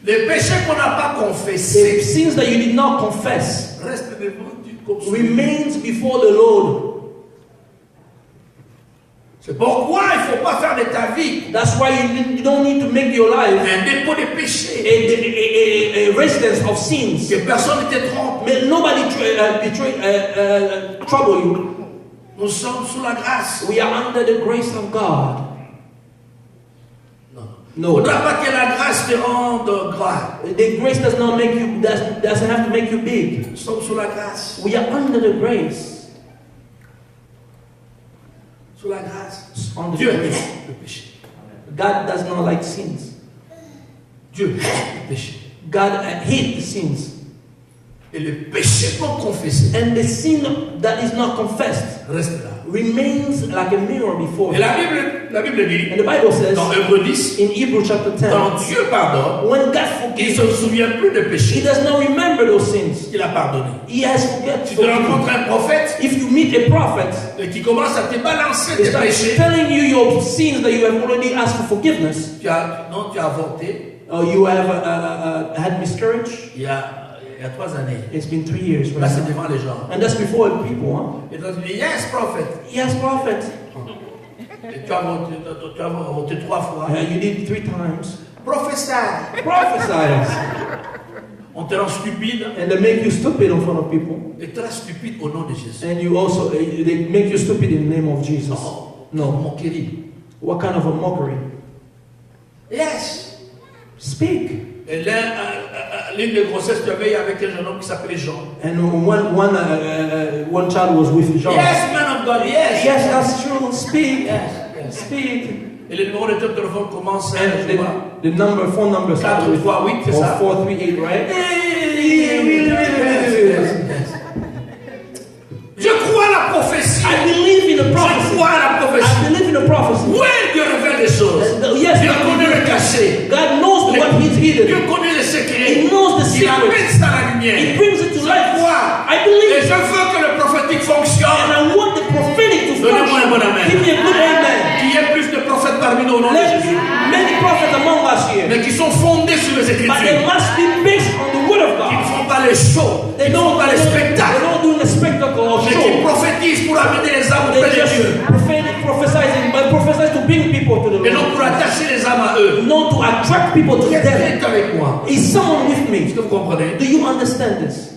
Les péchés qu'on n'a pas The confessés sins that you did not confess restent devant Dieu comme ça. remains before the Lord. C'est pourquoi il ne faut pas faire de ta vie That's That's why you don't need to make your life un dépôt de péché. a residence of sins. Que personne ne te trompe. May nobody trouble you. Nous sommes sous la grâce. We are under the grace of God. Il ne faudra pas que la grâce te rende gras. The grace does not make you, doesn't have to make you big. Nous sommes sous la grâce. We are under the grace. Sous la grâce. Under Dieu the hait grace. le péché. God does not like sins. Dieu hait le péché. God hates the sins. Et le péché non confessé And the sin that is not confessed reste là. remains like a mirror before Et you. la Bible dit, And the Bible says dans Hébreux 10, in Hebrews chapter 10, quand Dieu pardonne, when God il ne forgives, se souvient plus de He péché does not remember those sins. qu'il a pardonné. He has Tu te rencontres forgotten. un prophète If you meet a prophet, et qui commence à te balancer he des starts péchés, telling you your sins that you have already asked for forgiveness. tu as avorté You have had miscarriage. il y a 3 années. It's been 3 years Là, right c'est now. devant les gens. And that's before the people, huh? Et toi, tu dis, yes, prophet. Yes, prophet. Et tu as avorté 3 fois. You did it 3 times. Professeur. Prophesize. On te rend stupide. And they make you stupid in front of people. Et tu es stupide au nom de Jésus. And you also, they make you stupid in the name of Jesus. No. Moquerie. What kind of a mockery? Yes. Speak. Et l'une des grossesses que j'avais avec un jeune homme qui s'appelait Jean. And one child was with John. Yes, man of God, yes. Yes, that's true. Speak. Yes, yes. Speak. Et le numéro de téléphone commence à And the phone number starts with 4, 3, 8, c'est ça? 438, right? Je crois à la prophétie. I believe in the Je prophecy. crois à la prophétie. I believe in the prophecy. Oui, Dieu révèle des choses. Yes, Dieu connaît le caché. God knows what He's hidden. Dieu connaît les secrets. He knows the Il amène secrets. ça à la lumière. He brings it to Je life. crois. I Et believe. je veux que le prophétique And fonctionne. I want the prophetic to Donnez-moi un bon function. amen. Give me a good amen. Qu'il y ait plus de prophètes parmi nous au nom de Let Jésus. many prophets among us here. Mais qui sont fondés sur les But they Écritures. must be based on the word of Qui ne God. font pas les shows. Qui ne font pas les They spectacles. don't do the spectacle or Mais qui show. prophétisent pour amener les âmes They auprès de just Dieu. prophesizing, but prophesy to bring people to the Et non Lord. pour attacher les âmes à eux. Not to attract people to Qui them. est avec moi? Is someone with Est-ce me? que vous comprenez? Do you understand this?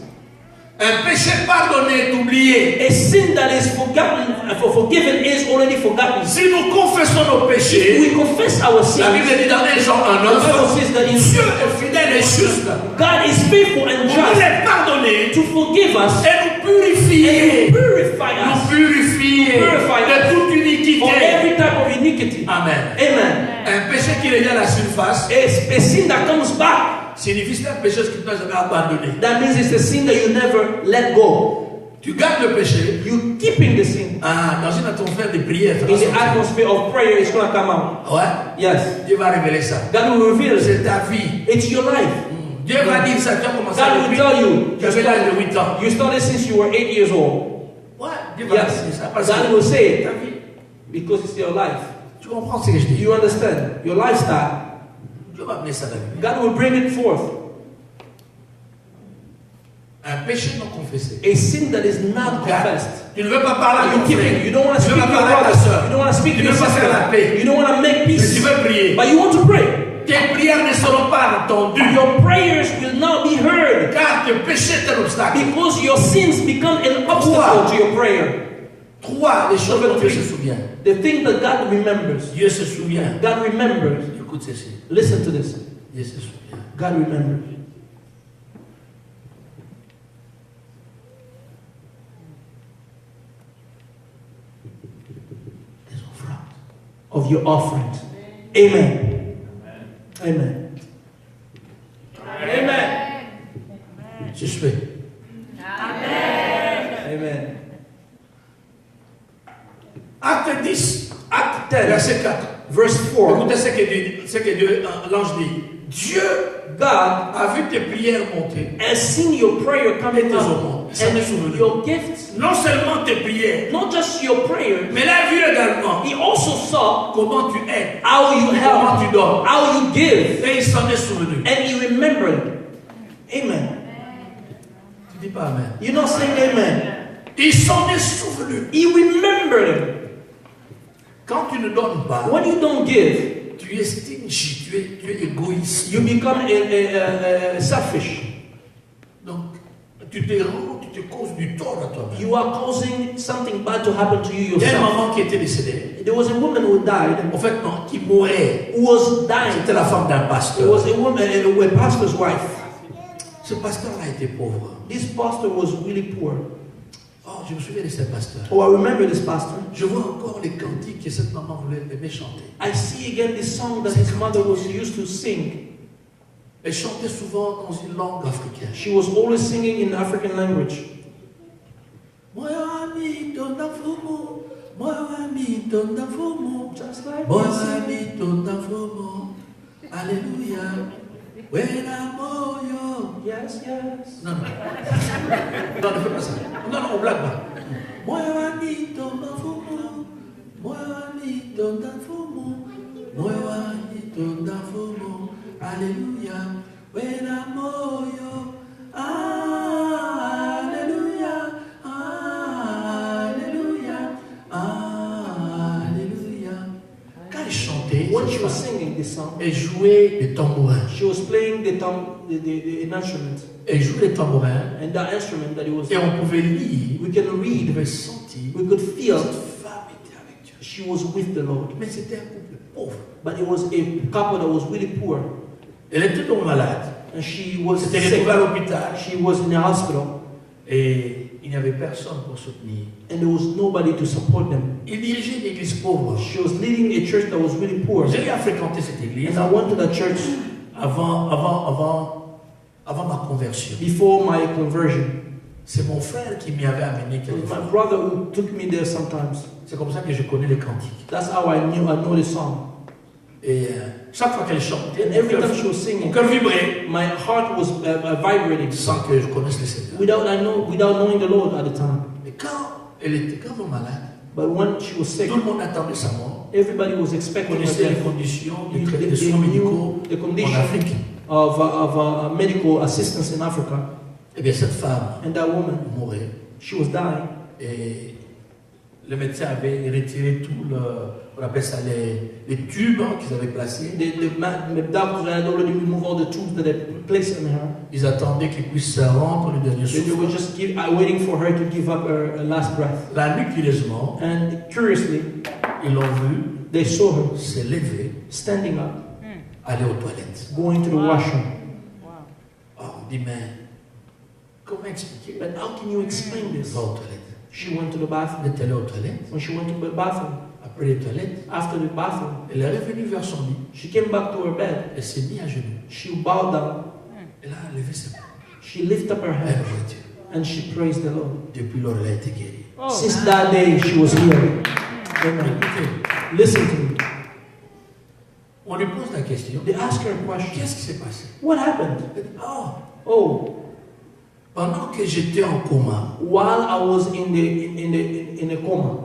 Un péché pardonné est oublié. A sin that is forgiven is already forgotten. Si nous confessons nos If péchés, we confess our la sins, Bible dit dans 1 Jean the Bible 1:9, says that in Dieu est fidèle et juste God is faithful and pour nous just les pardonner to forgive us et nous purifier. and purify Nous us purifier de toute for iniquité. every type of iniquity. Amen. Amen. Un péché qui revient à la surface A sin that comes back, signifie que c'est un péché que tu n'as jamais abandonné. that means it's a sin that you never let go. Tu gardes le péché. You keeping the sin. Dans une atmosphère de prière. ça va In the sortir. atmosphere of prayer, it's going to come out. Ouais. Yes. Dieu va révéler ça. God will reveal it. C'est ta vie. It's your life. Dieu va dire ça. Tu as commencé à God will tell you. Tu avais l'âge de 8 ans. You started since you were 8 years old. Ouais. Dieu va Yes. dire ça. Parce God que will say ta it vie. because it's your life. Tu comprends ce que je dis? You understand? Your lifestyle. Dieu va amener ça à la vie. God will bring it forth. Un péché non confessé. A sin that is not confessed. Tu ne veux pas parler à You ton keep frère. it. You don't want to Tu speak veux to pas your parler à ta brothers. soeur. You don't want to speak Tu to ne your veux pas faire la sister. paix. You don't want to make Mais tu peace. veux prier. But you want to pray. Tes prières ne seront pas entendues. Your prayers will not be heard Car tes péchés est un obstacle. because your sins become an obstacle to your prayer. 3 les choses dont Dieu se souvient. The thing that God remembers. Dieu se souvient. God remembers. Écoute ceci. Listen to this. Dieu se souvient. God remembers. Des offrandes. Of your offerings. Amen. Amen. Amen. Suspect. Amen. Acte 10, Acte 10, verset 4. verse 4. Écoutez ce que Dieu, l'ange dit. Dieu God a vu tes prières monter. has seen your prayer coming up And and your gifts, Non seulement tes prières, not just your prayer, mais il a vu également he also saw comment tu aides, how you comment tu help, donnes. how you give, Et il s'en est souvenu. and he remembered. Amen. Tu dis pas Amen. You're not saying amen. Il s'en est souvenu. He remembered. Quand tu ne donnes pas, When you don't give, tu tu es stingy, tu es égoïste. You become selfish. Donc, tu te causes du tort à toi-même. You are causing something bad to happen to you Il y a une yourself. maman qui était décédée. There was a woman who died, En fait, non, qui mourait. who was dying. C'était la femme d'un It pasteur. was a woman, a pastor's wife. Ce pasteur-là était pauvre. This pastor was really poor. Oh, je me souviens de ce pasteur. Oh, I remember this pastor. Je vois encore les cantiques que cette maman aimait chanter. I see again this song that his mother was used to sing. Elle chantait souvent dans une langue africaine. She was always singing in African language. Moi, ami, ton afomo. Moi, ami, ton afomo. Just like Moi, this. ami, ton afomo. Alléluia. Wena moyo. Yes, yes. Non, non. Non, ne fais pas ça. Non, non, on blague pas. Moi, ami, ton afomo. Moi, ami, ton afomo. Moi, ami, ton afomo. Alléluia. Wena moyo. Alléluia. Alléluia. Alléluia. Quand elle chantait, When she was singing this song, elle jouait des tambourins. she was playing the instrument. Elle jouait des tambourins. And that instrument that it was, Et on pouvait lire, we can on read, pouvait sentir. we could feel Cette femme était avec Dieu. she was with the Lord. Mais c'était un couple pauvre. But it was a couple that was really poor. Elle était donc malade. And she was C'était sick. retrouvée à l'hôpital. She was in the hospital. Et il n'y avait personne pour soutenir. And there was nobody to support them. Il dirigeait une église pauvre. She was leading a church that was really poor. J'ai eu à fréquenter cette église And I went to that church avant ma conversion. before my conversion. C'est mon frère qui m'y avait amené It was quelquefois. my brother who took me there sometimes. C'est comme ça que je connais les cantiques. That's how I know the song. Et chaque fois qu'elle chantait, And every time she was mon singing, cœur vibrait my heart was vibrating sans que je connaisse le Seigneur. without knowing the Lord at the time. Mais quand elle était vraiment malade, But when she was sick, tout le monde attendait sa mort. everybody was On expecting her connaissait les death. conditions They des soins médicaux knew the en condition Afrique. of medical assistance in Africa. Eh bien, cette femme And that woman, mourait. she was dying. Et le médecin avait retiré tout on appelle ça les tubes qu'ils avaient placés. The doctors had already removed all the tubes that they placed in her. Ils attendaient qu'il puisse rendre le dernier They souffle. were just waiting for her to give up her last breath. Là, miraculeusement, And curiously, ils l'ont vu they saw her se lever, standing up, aller aux toilettes. going to the washroom. Oh, on dit, mais comment expliquer? But how can you explain this? Va aux toilettes. She went to the bathroom. Elle est allée aux toilettes. When she went to the bathroom, Après les toilettes, after the bathroom, elle est revenue vers son lit. she came back to her bed. Elle s'est mise à genoux. She bowed down. Elle a levé ses mains. She lifted up her Elle hand voit Dieu. and she praised the Lord. Depuis lors, elle a été guérie. Since that day, she was healed. Amen. Écoutez, Listen to me. on lui pose la question. They asked her a question. Qu'est-ce qui s'est passé? What happened? Elle dit, oh, Oh, pendant que j'étais en coma, while I was in a coma,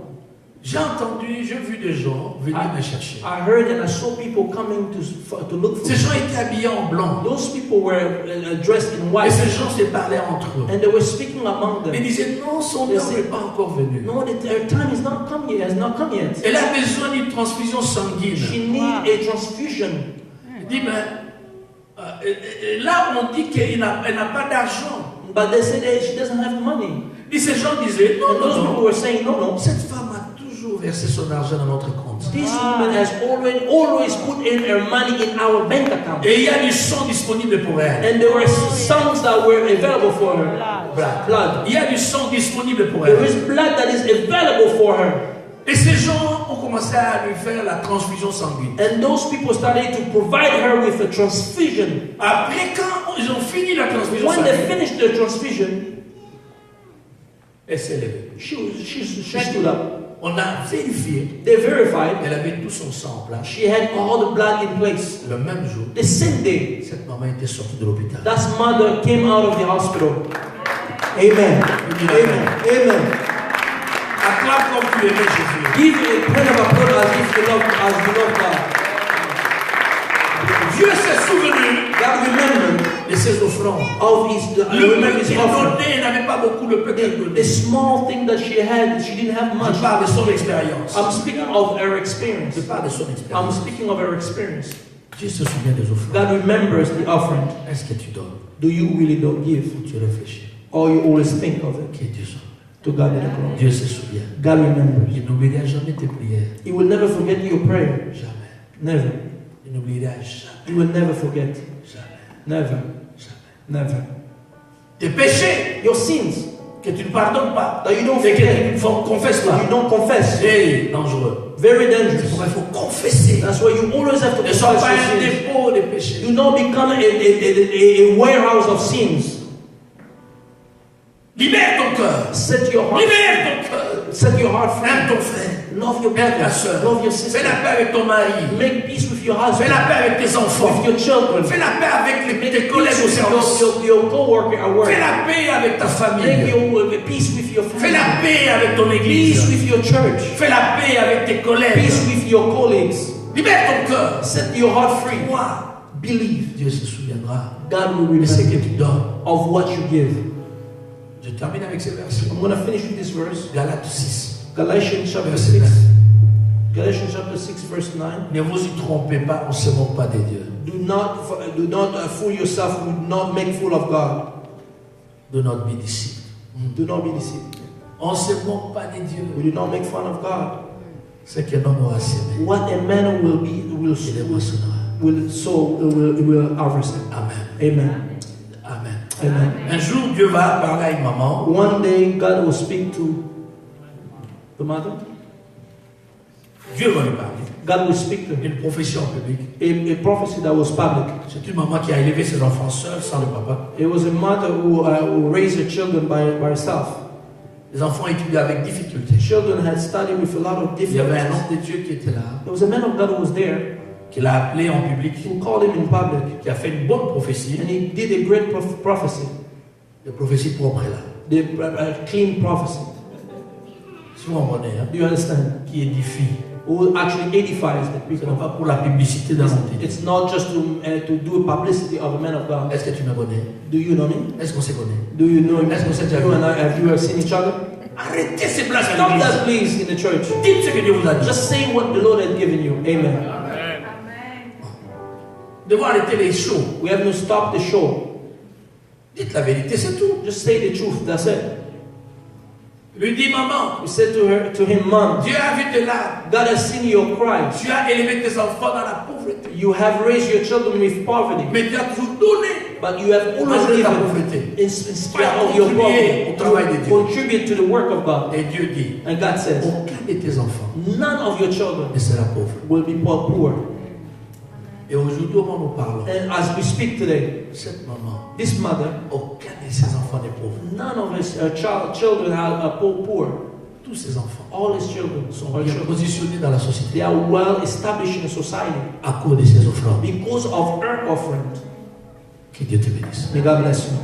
j'ai vu des gens venir me chercher. I heard and I saw people coming to look for Ces me. gens étaient habillés en blanc. Those people were dressed in Et white, ces gens se parlaient entre eux. and they were speaking among Ils them. disaient, non, son heure n'est pas encore venue. No, their time is not come yet. Has not come yet. Elle a besoin d'une transfusion sanguine. She needs a transfusion. Il dit, mais là, on dit qu'elle n'a pas d'argent. But they said that she doesn't have money. Et ces gens disaient, non, And those non, people non. were saying, no. Cette femme a toujours versé son argent dans notre compte. This woman has always put in her money in our bank account. Et il y a du sang disponible pour elle. And there were songs that were available for her. Blood. Il y a du sang disponible pour There elle. is blood that is available for her. Et ces gens ont commencé à lui faire la transfusion sanguine. And those people started to provide her with a transfusion. Après, quand ils ont fini la transfusion When they sanguine, finished the transfusion, elle s'est levée. she stood up. On a vérifié. They verified Elle avait tout son sang en place. she had all the blood in place. Le même jour, The same day, cette maman était sortie de l'hôpital. that mother came out of the hospital. Amen. Amen. Amen. Acclame comme tu aimais Jésus. Give a praise of applause as if you love God. Dieu s'est souvenu God remembered de ses offrandes. of his, Le remember peu his qu'il offering. donnait n'avait pas beaucoup, le peu qu'elle The donnait. small thing that she didn't have much. Je parle de son expérience. I'm speaking of her experience. Je parle de son I'm expérience. speaking of her experience. Dieu se souvient des offrandes. God remembers the offering. Est-ce que tu donnes? Do you really don't give? Tu réfléchis. Or you always think of it? Que Dieu soit. To God be the glory. Dieu se souvient. God remembers. Il n'oubliera jamais tes prières. He will never forget your prayer. Jamais. Never. Il n'oubliera jamais. He will never forget. Jamais. Never. Jamais. Never. Tes péchés Your sins que tu ne pardonnes pas. that you don't Et que forget. tu ne confesses That pas. you don't confess. C'est dangereux. Very C'est dangerous. pourquoi il faut confesser. That's why you always have to Ne sois confess pas your un sins. dépôt des péchés. Do not become a warehouse of sins. Libère ton cœur. Set your heart. Libère ton cœur. Set your heart free. Aime ton frère. Love your Aime ta brother. soeur. Love your Fais sister. la paix avec ton mari. Make peace with your Fais husband. la paix avec tes With enfants. your children. Fais la paix avec tes Make collègues au peace service. with your co-worker at work. Fais la paix avec ta Make famille. peace with your Fais la family. paix avec ton Peace église. with your church. Fais la paix avec tes collègues. Peace with your colleagues. Libère ton cœur. Set your heart free. Moi, Believe. Dieu se souviendra God will de ce que remember tu donnes. of what you give. Je termine avec ces versets. I'm going to finish with this verse. Galates 6. Galatians chapter Verset 6. 9. Galatians chapter 6 verse 9. Ne vous y trompez pas, on ne se moque pas des dieux. Do not fool yourself. Do not make fool of God. Do not be deceived. Do not be deceived. On ne se moque pas des dieux. We do not make fun of God. C'est qu'un homme aura semé. What a man will Il les moissonnera. sow, will harvest. Amen. Amen. Amen. Amen. Un jour, Dieu va parler à une maman. One day God will speak to the mother. Dieu va lui parler. God will speak to her. Une prophétie en public. A prophecy that was public. C'est une maman qui a élevé ses enfants seule, sans le papa. It was a mother who raised her children by herself. Les enfants étudiaient avec difficulté. Children had studied with a lot of Il y avait un difficulties. homme de Dieu qui était là, There was a man of God who was there, qui l'a appelé en public, who called him in public, qui a fait une bonne prophétie. and he did a great prophecy, De prophétie propre là. the clean prophecy. Si vous comprenez, hein, Do you understand? qui édifie. Who actually edifies the Ce n'est people. pas pour la publicité d'un homme. It's not just to do a publicity of a man of God. Est-ce que tu me connais? Do you know me? Est-ce qu'on se connaît? Do you know him? Est-ce qu'on s'est déjà You vu? and I, have you ever seen each other? Arrêtez ces blagues à Stop l'église. that, please, in the church. Dites ce que Dieu vous a dit. Just say what the Lord has given you. Amen. Nous devons arrêter les shows. We have to stop the show. Dites la vérité, c'est tout. Just say the truth. That's it. Lui dit, maman, We said to him, Mom, Dieu a vu tes larmes. God has seen your cry. Tu as élevé tes enfants dans la pauvreté. You have raised your children with poverty, Mais tu as toujours donné. but you have always Malgré ta given pauvreté. in spite of your Contribuer au travail de poverty. Dieu. Contribute to the work of God. Et Dieu dit, And God says, aucun de tes enfants none of your children ne sera pauvre. will be poor. Et aujourd'hui, au moment où nous parlons, And as we speak today, cette maman, this mother, aucun de ses enfants n'est pauvre. none of his children are poor. Tous ses enfants All his children sont are bien children. positionnés dans la société They are well established in the society à cause de ses offrandes. because of her offering. Que Dieu te bénisse. May God bless you.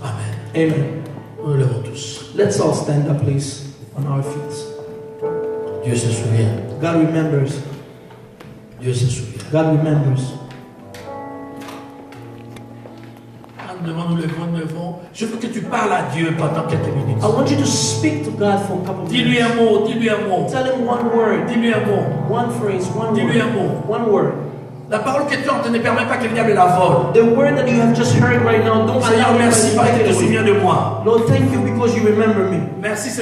Amen. Amen. Nous nous levons tous. Let's all stand up, please, on our feet. Dieu se souvient. God remembers. Dieu se souvient. God remembers. Nous levons. Je veux que tu parles à Dieu pendant quelques minutes. I want you to speak to God for a couple of Dis-lui minutes. un mot, dis-lui un mot. Tell him one word, Dis-lui un mot. one phrase, one Dis-lui un word, mot. one word. La parole que tu entends ne permet pas que le diable la vole. The word that you have just heard right now, don't Seigneur, allow him merci to parce que take tu it te away. souviens de moi. Lord, thank you because you remember me. Merci.